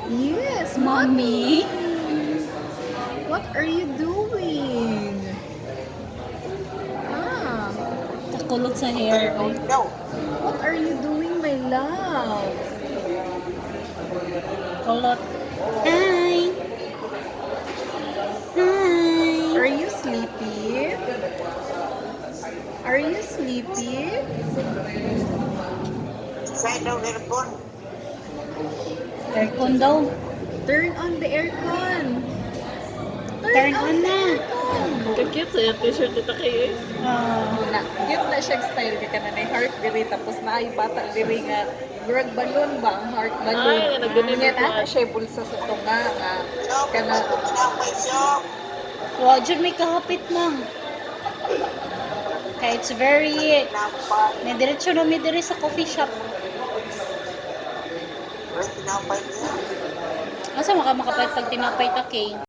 Yes, Mommy? What are you doing? Ah, Kakulot sa hair. Oy. what are you doing, my love? Kulot. Hi! Hi! Are you sleepy? Are you sleepy? Aircon daw. Turn on the aircon. Turn on the na. aircon. Kagkit sa yung t-shirt ito kayo eh. Na, cute na siya style kay kana na heart diri tapos na ay bata diri nga grag balloon ba ang heart balloon. Ay, nagganun Yan yung ana siya bulsa sa tunga nga kana Wow, dyan may kahapit mang. Kaya it's very... May diretso na may dire sa coffee shop. Asa makapag tinapay ta kay?